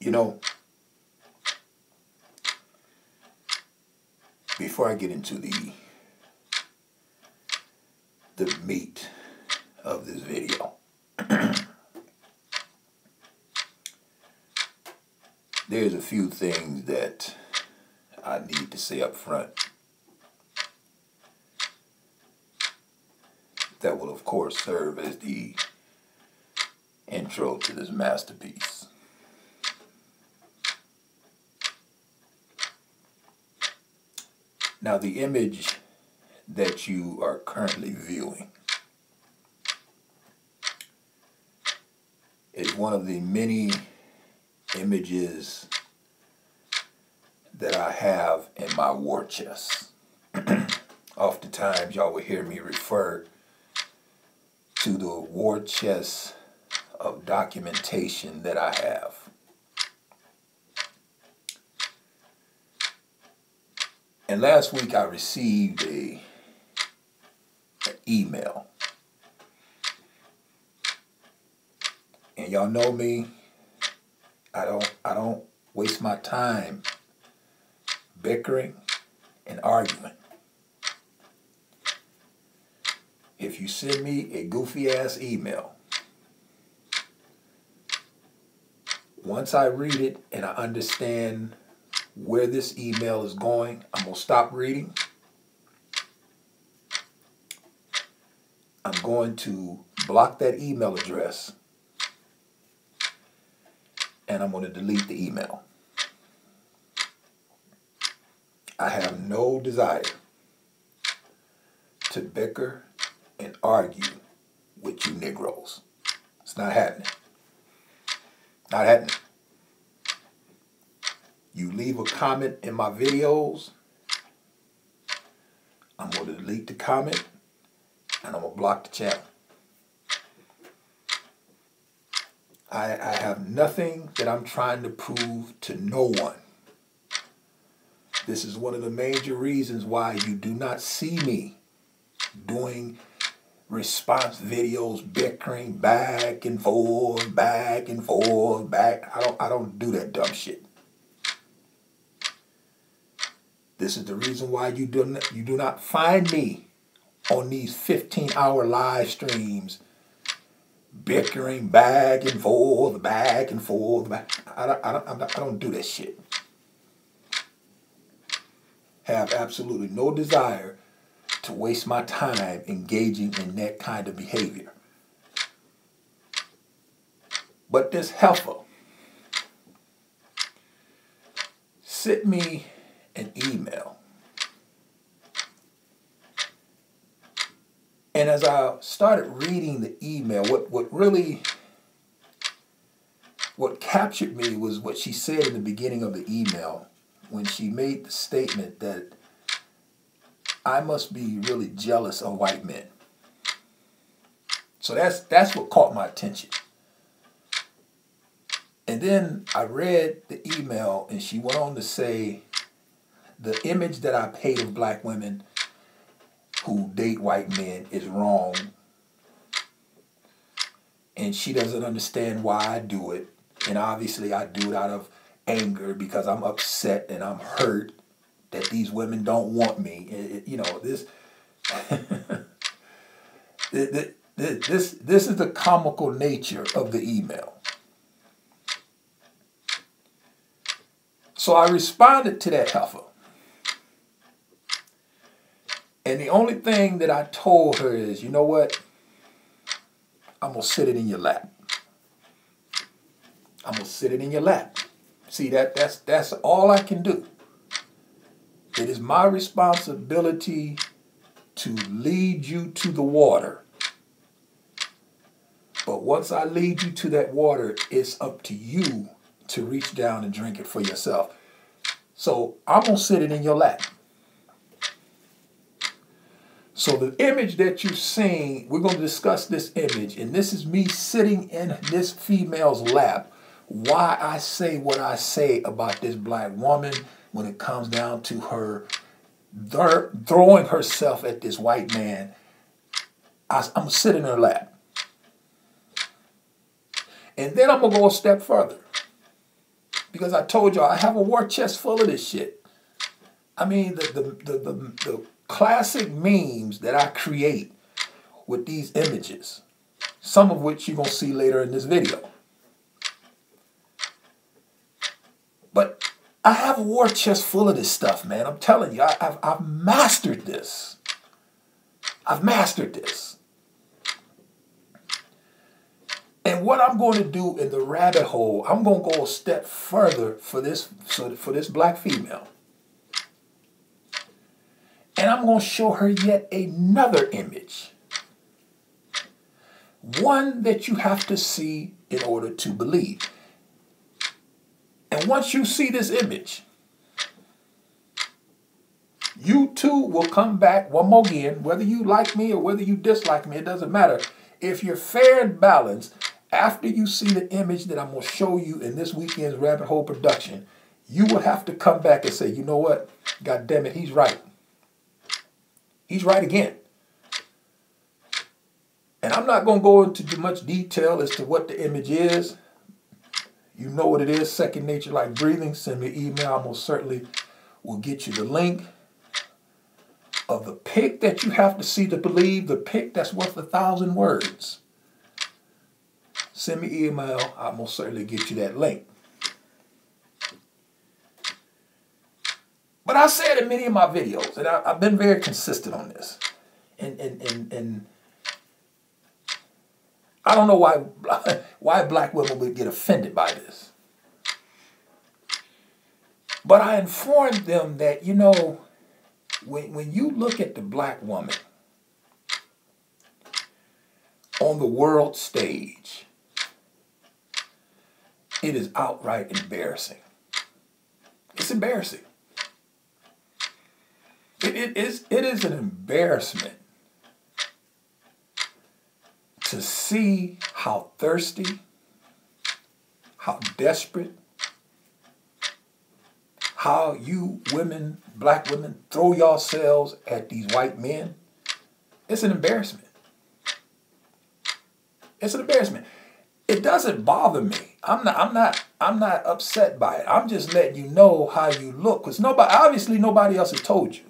You know, before I get into the meat of this video, there's a few things that I need to say up front that will, of course, serve as the intro to this masterpiece. Now, the image that you are currently viewing is one of the many images that I have in my war chest. Oftentimes, y'all will hear me refer to the war chest of documentation that I have. And last week I received an email. And y'all know me, I don't waste my time bickering and arguing. If you send me a goofy ass email, once I read it and I understand where this email is going, I'm going to stop reading. I'm going to block that email address and I'm going to delete the email. I have no desire to bicker and argue with you Negroes. It's not happening. Not happening. You leave a comment in my videos, I'm going to delete the comment and I'm going to block the channel. I have nothing that I'm trying to prove to no one. This is one of the major reasons why you do not see me doing response videos, bickering back and forth, back and forth, back. I don't do that dumb shit. This is the reason why you do not find me on these 15-hour live streams bickering back and forth, back and forth. I don't do that shit. Have absolutely no desire to waste my time engaging in that kind of behavior. But this heifer sent me an email. And as I started reading the email, what captured me was what she said in the beginning of the email when she made the statement that I must be really jealous of white men. So that's what caught my attention. And then I read the email and she went on to say the image that I paint of black women who date white men is wrong. And she doesn't understand why I do it. And obviously I do it out of anger because I'm upset and I'm hurt that these women don't want me. This this is the comical nature of the email. So I responded to that heifer. And the only thing that I told her is, you know what? I'm going to sit it in your lap. I'm going to sit it in your lap. See, that's all I can do. It is my responsibility to lead you to the water. But once I lead you to that water, it's up to you to reach down and drink it for yourself. So I'm going to sit it in your lap. So the image that you've seen, we're going to discuss this image, and this is me sitting in this female's lap. Why I say what I say about this black woman when it comes down to her throwing herself at this white man. I'm sitting in her lap. And then I'm going to go a step further. because I told y'all I have a war chest full of this shit. I mean, the classic memes that I create with these images, some of which you're going to see later in this video. But I have a war chest full of this stuff, man. I'm telling you, I've mastered this. I've mastered this. And what I'm going to do in the rabbit hole, I'm going to go a step further for this black female. And I'm going to show her yet another image. One that you have to see in order to believe. And once you see this image, you too will come back one more again, whether you like me or whether you dislike me, it doesn't matter. If you're fair and balanced, after you see the image that I'm going to show you in this weekend's Rabbit Hole production, you will have to come back and say, you know what? God damn it, he's right. He's right again. And I'm not going to go into too much detail as to what the image is. You know what it is, second nature like breathing. Send me an email. I most certainly will get you the link of the pic that you have to see to believe, the pic that's worth 1,000 words. Send me an email. I'll most certainly get you that link. But I said in many of my videos, and I've been very consistent on this, and I don't know why black women would get offended by this. But I informed them that, you know, when you look at the black woman on the world stage, it is outright embarrassing. It's embarrassing. It is an embarrassment to see how thirsty, how desperate, how you women, black women, throw yourselves at these white men. It's an embarrassment. It's an embarrassment. It doesn't bother me. I'm not upset by it. I'm just letting you know how you look, because obviously nobody else has told you.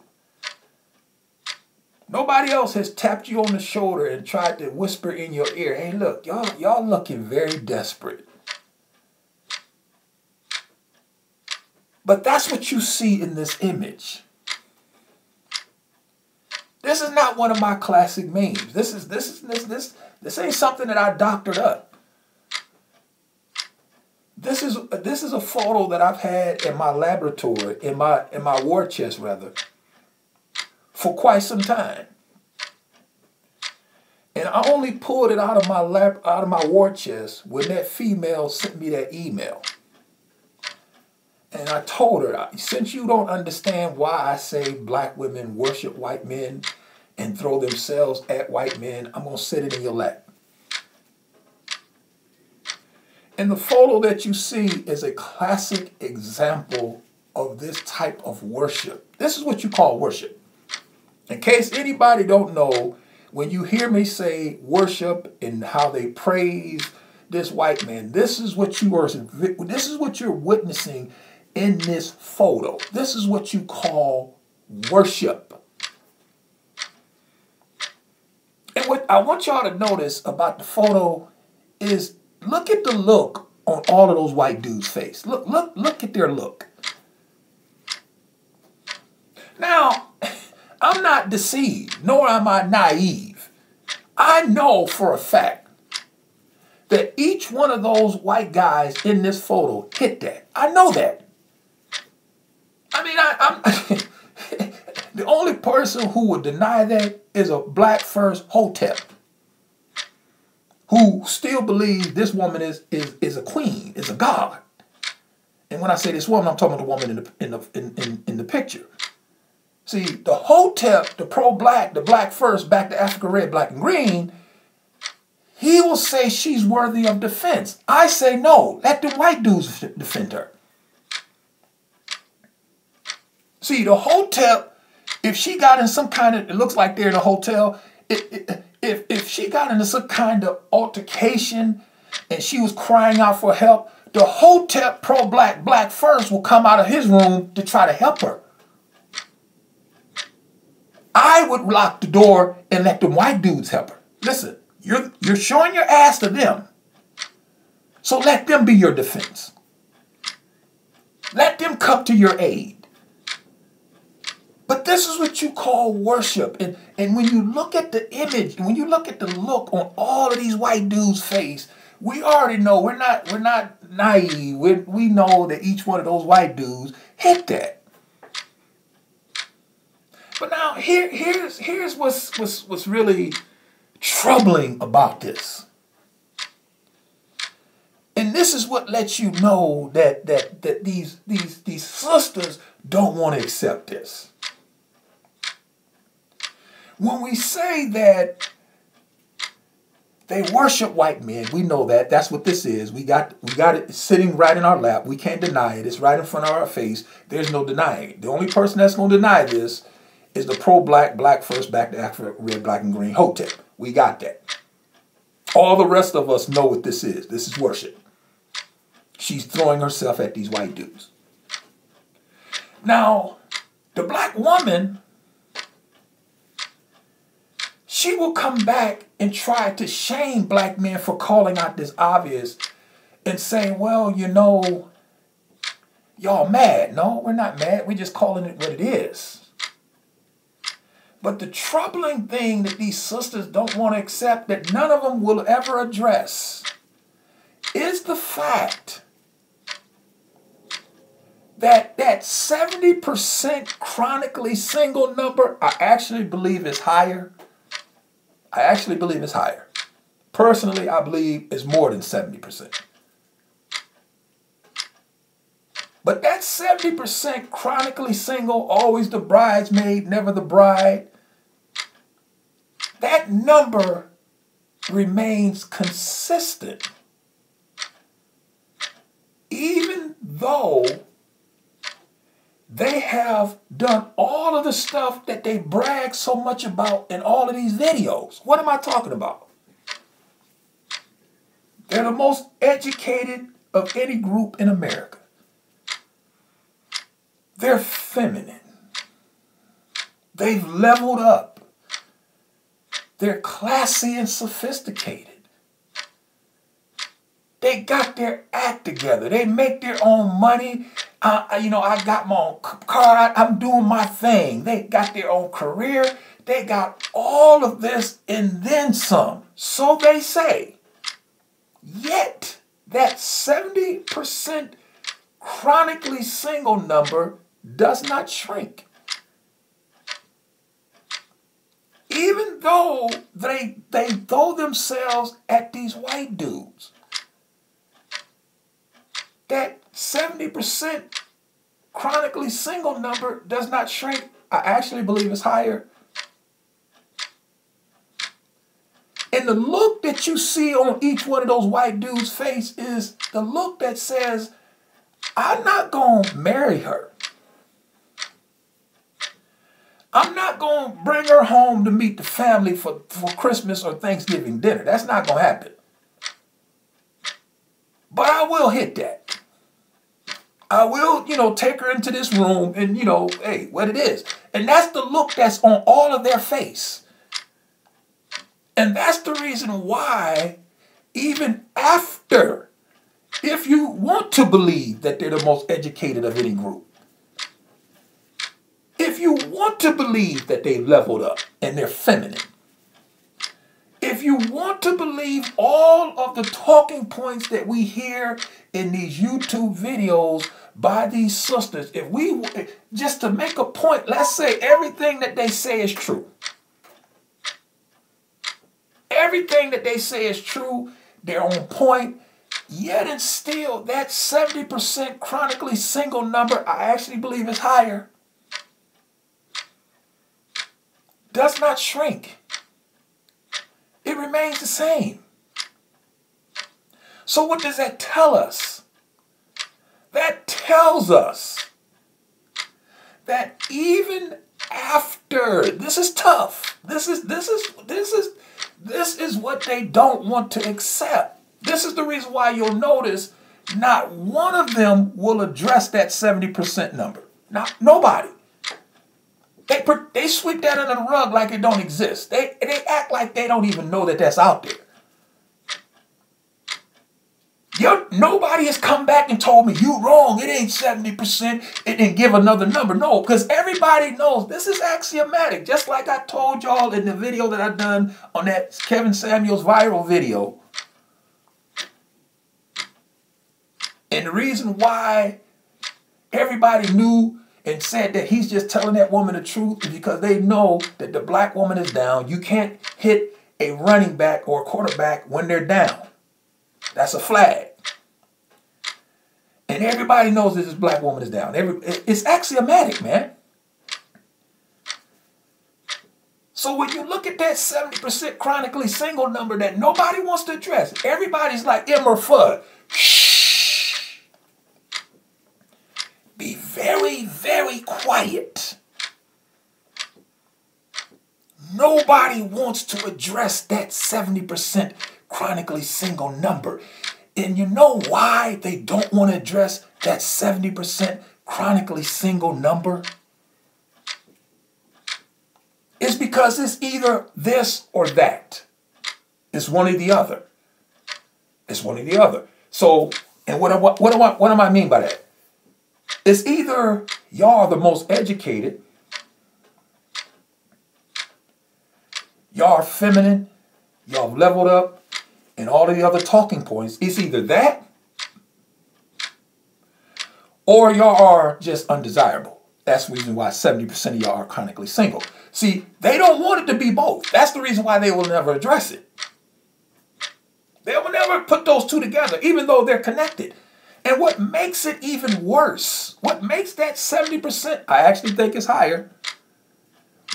Nobody else has tapped you on the shoulder and tried to whisper in your ear, hey, look, y'all looking very desperate. But that's what you see in this image. This is not one of my classic memes. This ain't something that I doctored up. This is a photo that I've had in my laboratory, in my war chest rather, for quite some time. And I only pulled it out of my war chest when that female sent me that email. And I told her, since you don't understand why I say black women worship white men and throw themselves at white men, I'm going to sit it in your lap. And the photo that you see is a classic example of this type of worship. This is what you call worship. In case anybody don't know, when you hear me say worship and how they praise this white man, this is what you're witnessing in this photo. This is what you call worship. And what I want y'all to notice about the photo is look at the look on all of those white dudes' face. Look at their look. Now, I'm not deceived, nor am I naive. I know for a fact that each one of those white guys in this photo hit that. I know that. I mean, I'm the only person who would deny that is a black first hotep who still believes this woman is a queen, is a god. And when I say this woman, I'm talking about the woman in the picture. See, the hotep, the pro-black, the black first, back to Africa red, black and green, he will say she's worthy of defense. I say no, let the white dudes defend her. See, the hotep, if she got in some kind of, it looks like they're in a hotel, if she got into some kind of altercation and she was crying out for help, the Hotep pro-black, black first will come out of his room to try to help her. I would lock the door and let the white dudes help her. Listen, you're showing your ass to them. So let them be your defense. Let them come to your aid. But this is what you call worship. And when you look at the image, when you look at the look on all of these white dudes' face, we already know we're not naive. We know that each one of those white dudes hit that. But now here's what's really troubling about this. And this is what lets you know that these sisters don't want to accept this. When we say that they worship white men, we know that. That's what this is. We got it sitting right in our lap. We can't deny it. It's right in front of our face. There's no denying it. The only person that's going to deny this is the pro-black, black first, back to Africa, red, black, and green Hotep. We got that. All the rest of us know what this is. This is worship. She's throwing herself at these white dudes. Now, the black woman, she will come back and try to shame black men for calling out this obvious and saying, well, you know, y'all mad. No, we're not mad. We're just calling it what it is. But the troubling thing that these sisters don't want to accept, that none of them will ever address, is the fact that 70% chronically single number, I actually believe is higher. I actually believe it's higher. Personally, I believe it's more than 70%. But that 70% chronically single, always the bridesmaid, never the bride, that number remains consistent. Even though they have done all of the stuff that they brag so much about in all of these videos. What am I talking about? They're the most educated of any group in America. They're feminine. They've leveled up. They're classy and sophisticated. They got their act together. They make their own money. I got my own car. I'm doing my thing. They got their own career. They got all of this and then some. So they say. Yet, that 70% chronically single number does not shrink. Even though they throw themselves at these white dudes. That 70% chronically single number does not shrink. I actually believe it's higher. And the look that you see on each one of those white dudes' face is the look that says, I'm not going to marry her. I'm not going to bring her home to meet the family for Christmas or Thanksgiving dinner. That's not going to happen. But I will hit that. I will, take her into this room and, hey, what it is. And that's the look that's on all of their face. And that's the reason why, even after, if you want to believe that they're the most educated of any group, if you want to believe that they leveled up and they're feminine, if you want to believe all of the talking points that we hear in these YouTube videos by these sisters, if we, just to make a point, let's say everything that they say is true. Everything that they say is true, they're on point, yet and still that 70% chronically single number, I actually believe is higher, does not shrink. It remains the same. So what does that tell us? That tells us that even after, this is tough. This is what they don't want to accept. This is the reason why you'll notice not one of them will address that 70% number. Not nobody. They sweep that under the rug like it don't exist. They act like they don't even know that that's out there. Nobody has come back and told me you wrong. It ain't 70%. It didn't give another number. No, because everybody knows this is axiomatic. Just like I told y'all in the video that I done on that Kevin Samuels viral video. And the reason why everybody knew and said that he's just telling that woman the truth is because they know that the black woman is down. You can't hit a running back or a quarterback when they're down. That's a flag. And everybody knows that this black woman is down. It's axiomatic, man. So when you look at that 70% chronically single number that nobody wants to address, everybody's like Elmer Fudd. Shh. Be very, very quiet. Nobody wants to address that 70% chronically single number. And you know why they don't want to address that 70% chronically single number? It's because it's either this or that. It's one or the other. It's one or the other. So, and what do I mean by that? It's either y'all are the most educated, y'all are feminine, y'all leveled up, and all of the other talking points. It's either that or y'all are just undesirable. That's the reason why 70% of y'all are chronically single. See, they don't want it to be both. That's the reason why they will never address it. They will never put those two together, even though they're connected. And what makes it even worse, what makes that 70%, I actually think it's higher,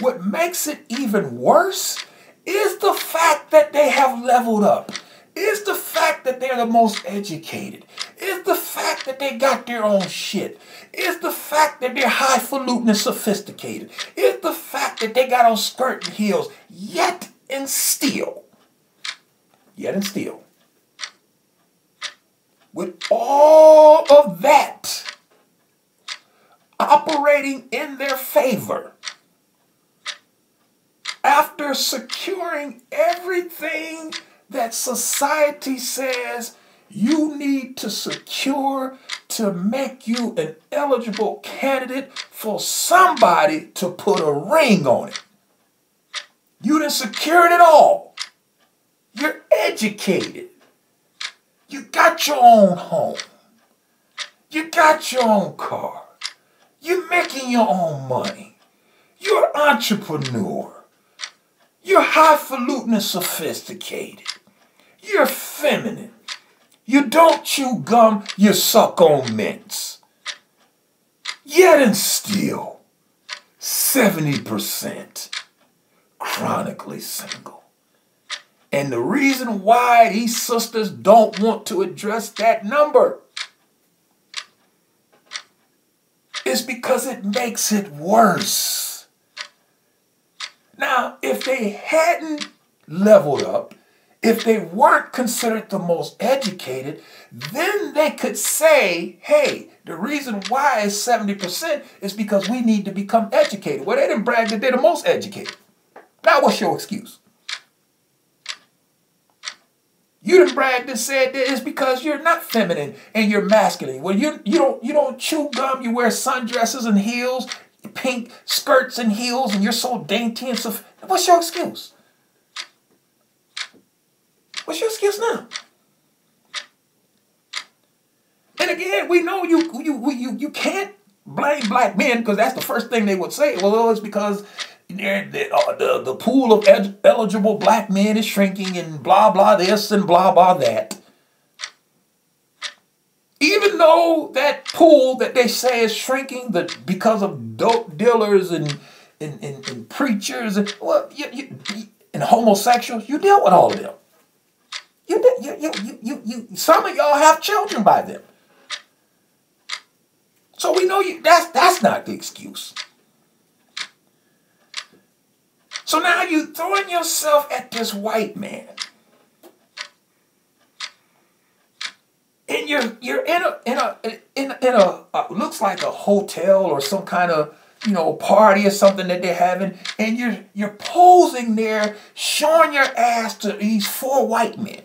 what makes it even worse is the fact that they have leveled up. Is the fact that they're the most educated. Is the fact that they got their own shit. Is the fact that they're highfalutin and sophisticated. Is the fact that they got on skirt and heels. Yet and still. With all of that operating in their favor, after securing everything that society says you need to secure to make you an eligible candidate for somebody to put a ring on it. You done secured it all. You're educated. You got your own home. You got your own car. You're making your own money. You're an entrepreneur. You're highfalutin and sophisticated. You're feminine. You don't chew gum, you suck on mints. Yet and still, 70% chronically single. And the reason why these sisters don't want to address that number is because it makes it worse. Now, if they hadn't leveled up, if they weren't considered the most educated, then they could say, hey, the reason why it's 70% is because we need to become educated. Well, they didn't brag that they're the most educated. Now, what's your excuse? You didn't brag and said that it's because you're not feminine and you're masculine. Well, you don't chew gum, you wear sundresses and heels, pink skirts and heels, and you're so dainty and so. What's your excuse? What's your excuse now? And again, we know you can't blame black men because that's the first thing they would say. Well, it's because the pool of eligible black men is shrinking and blah, blah this and blah, blah that. Even though that pool that they say is shrinking because of dope dealers and preachers and homosexuals, you deal with all of them. Some of y'all have children by them. So we know that's not the excuse. So now you throwing yourself at this white man. And you're in a looks like a hotel or some kind of party or something that they're having, and you're posing there showing your ass to these 4 white men.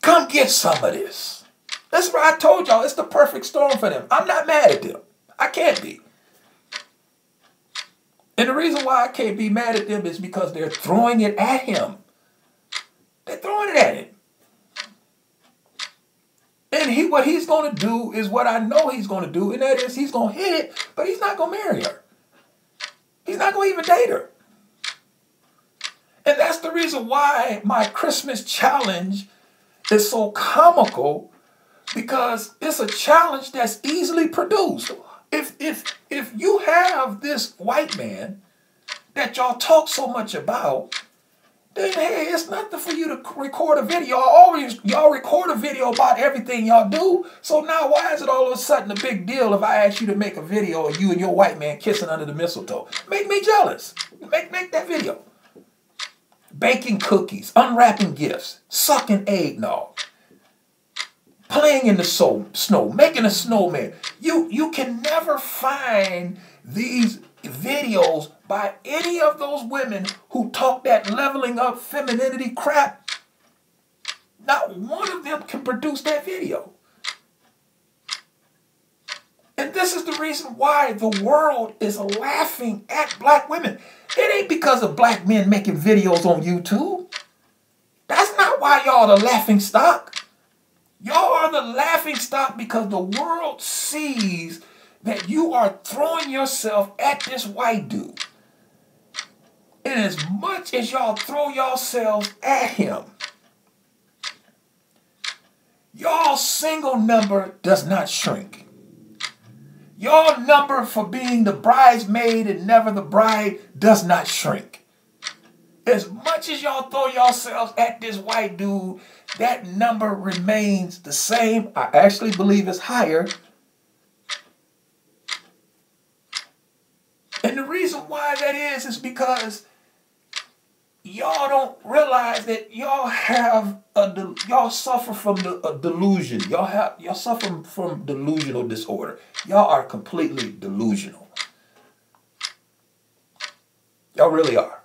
Come get some of this. That's why I told y'all it's the perfect storm for them. I'm not mad at them. I can't be. And the reason why I can't be mad at them is because they're throwing it at him. They're throwing it at him. And what he's going to do is what I know he's going to do, and that is he's going to hit it, but he's not going to marry her. He's not going to even date her. And that's the reason why my Christmas challenge is so comical, because it's a challenge that's easily produced. If you have this white man that y'all talk so much about, then hey, it's nothing for you to record a video. Y'all record a video about everything y'all do. So now why is it all of a sudden a big deal if I ask you to make a video of you and your white man kissing under the mistletoe? Make me jealous. Make that video. Baking cookies, unwrapping gifts, sucking eggnog, playing in the snow, making a snowman. You can never find these videos by any of those women who talk that leveling up femininity crap. Not one of them can produce that video. And this is the reason why the world is laughing at black women. It ain't because of black men making videos on YouTube. That's not why y'all the laughing stock. Y'all are the laughing stock because the world sees that you are throwing yourself at this white dude. And as much as y'all throw yourselves at him, y'all single number does not shrink. Your number for being the bridesmaid and never the bride does not shrink. As much as y'all throw yourselves at this white dude, that number remains the same. I actually believe it's higher. And the reason why that is because y'all don't realize that y'all suffer from a delusion. Y'all suffer from delusional disorder. Y'all are completely delusional. Y'all really are.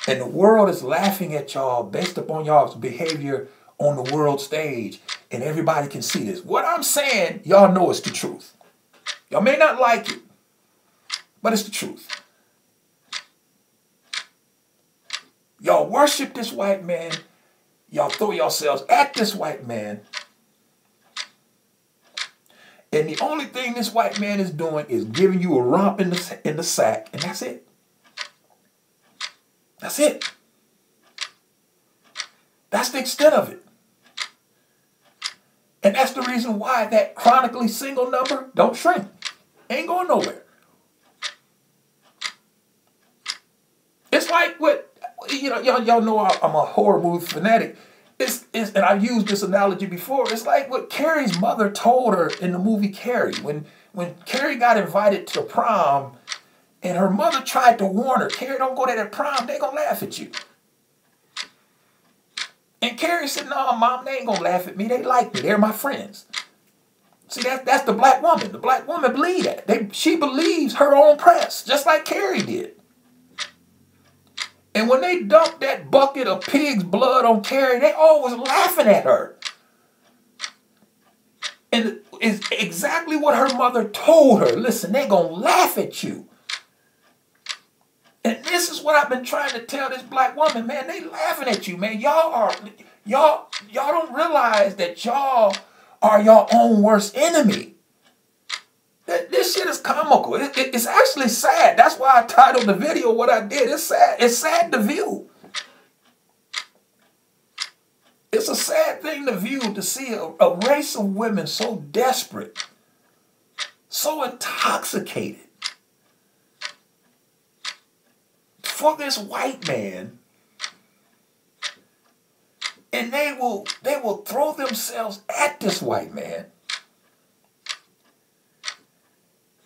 And the world is laughing at y'all based upon y'all's behavior on the world stage. And everybody can see this. What I'm saying, y'all know it's the truth. Y'all may not like it, but it's the truth. Y'all worship this white man. Y'all throw yourselves at this white man. And the only thing this white man is doing is giving you a romp in the sack. And that's it. That's it. That's the extent of it. And that's the reason why that chronically single number don't shrink. Ain't going nowhere. It's like what, y'all know I'm a horror movie fanatic. And I've used this analogy before. It's like what Carrie's mother told her in the movie Carrie. When Carrie got invited to prom and her mother tried to warn her, Carrie, don't go to that prom, they gonna laugh at you. And Carrie said, no, Mom, they ain't gonna laugh at me. They like me. They're my friends. See, that's the black woman. The black woman believes that. She believes her own press, just like Carrie did. And when they dumped that bucket of pig's blood on Carrie, they all was laughing at her. And it's exactly what her mother told her. Listen, they gonna laugh at you. And this is what I've been trying to tell this black woman, man. They laughing at you, man. Y'all don't realize that y'all are your own worst enemy. This shit is comical. It's actually sad. That's why I titled the video what I did. It's sad. It's sad to view. It's a sad thing to view, to see a race of women so desperate, so intoxicated for this white man, and they will throw themselves at this white man,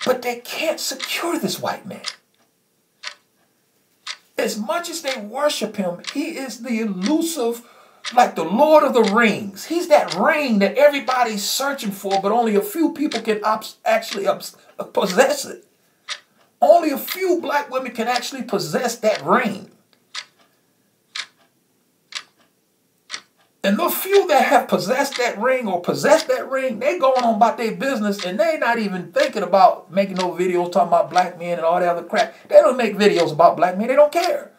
but they can't secure this white man. As much as they worship him, he is the elusive like the Lord of the Rings. He's that ring that everybody's searching for, but only a few people can actually possess it. Only a few black women can actually possess that ring. And the few that have possessed that ring or possessed that ring, they going on about their business and they not even thinking about making no videos talking about black men and all that other crap. They don't make videos about black men. They don't care.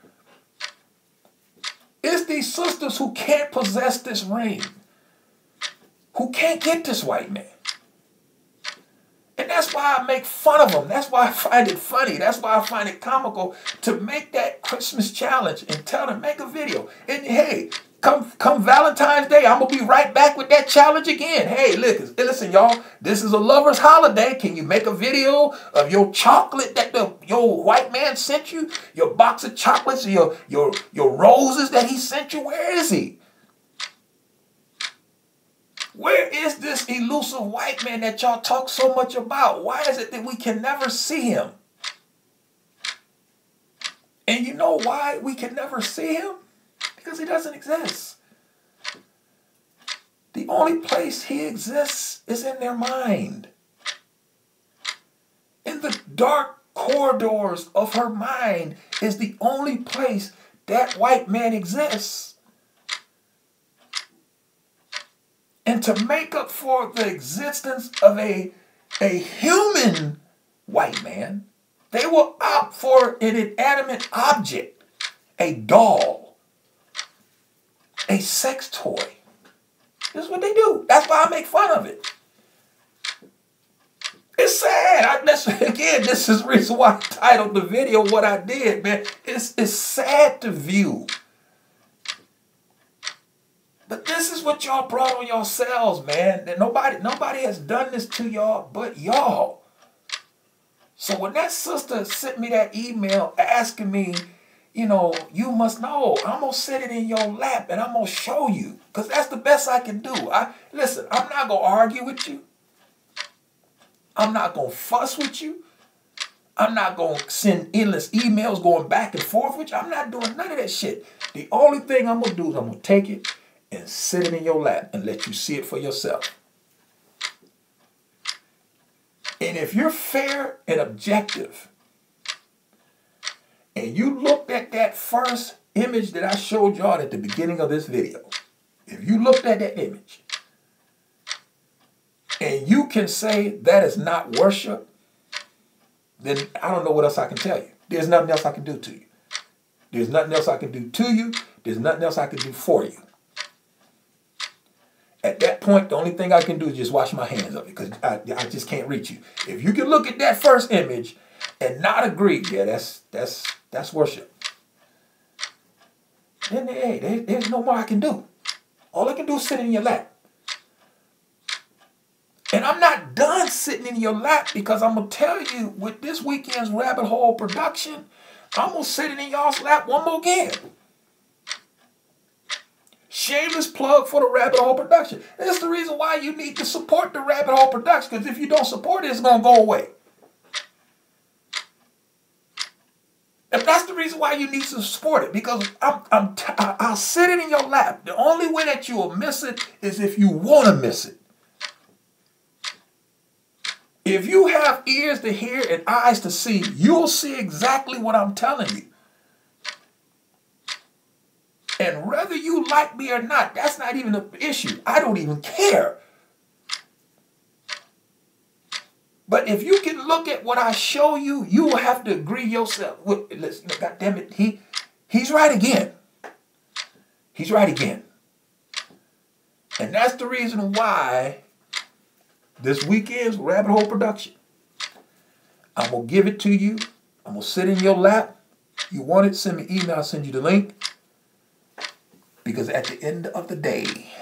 It's these sisters who can't possess this ring, who can't get this white man. And that's why I make fun of them. That's why I find it funny. That's why I find it comical to make that Christmas challenge and tell them, make a video. And hey, come Valentine's Day, I'm going to be right back with that challenge again. Hey, listen, y'all, this is a lover's holiday. Can you make a video of your chocolate that your white man sent you? Your box of chocolates, your roses that he sent you? Where is he? Where is this elusive white man that y'all talk so much about? Why is it that we can never see him? And you know why we can never see him? Because he doesn't exist. The only place he exists is in their mind. In the dark corridors of her mind is the only place that white man exists. And to make up for the existence of a human white man, they will opt for an inanimate object, a doll, a sex toy. This is what they do. That's why I make fun of it. It's sad. This is the reason why I titled the video what I did, man. It's sad to view. But this is what y'all brought on yourselves, man. That nobody has done this to y'all but y'all. So when that sister sent me that email asking me, you know, you must know, I'm going to sit it in your lap and I'm going to show you. Because that's the best I can do. Listen, I'm not going to argue with you. I'm not going to fuss with you. I'm not going to send endless emails going back and forth with you. I'm not doing none of that shit. The only thing I'm going to do is I'm going to take it and sit it in your lap and let you see it for yourself. And if you're fair and objective, and you looked at that first image that I showed y'all at the beginning of this video, if you looked at that image, and you can say that is not worship, then I don't know what else I can tell you. There's nothing else I can do to you. There's nothing else I can do to you. There's nothing else I can do for you. At that point, the only thing I can do is just wash my hands of it because I just can't reach you. If you can look at that first image and not agree, yeah, that's worship. Then hey, there's no more I can do. All I can do is sit in your lap. And I'm not done sitting in your lap because I'm going to tell you with this weekend's Rabbit Hole production, I'm going to sit it in y'all's lap one more again. Shameless plug for the Rabbit Hole production. That's the reason why you need to support the Rabbit Hole production, because if you don't support it, it's going to go away. And that's the reason why you need to support it, because I'll sit it in your lap. The only way that you will miss it is if you want to miss it. If you have ears to hear and eyes to see, you'll see exactly what I'm telling you. And whether you like me or not, that's not even an issue. I don't even care. But if you can look at what I show you, you will have to agree yourself. Listen, God damn it, he's right again. He's right again. And that's the reason why this weekend's Rabbit Hole production, I'm going to give it to you. I'm going to sit in your lap. You want it, send me an email, I'll send you the link. Because at the end of the day,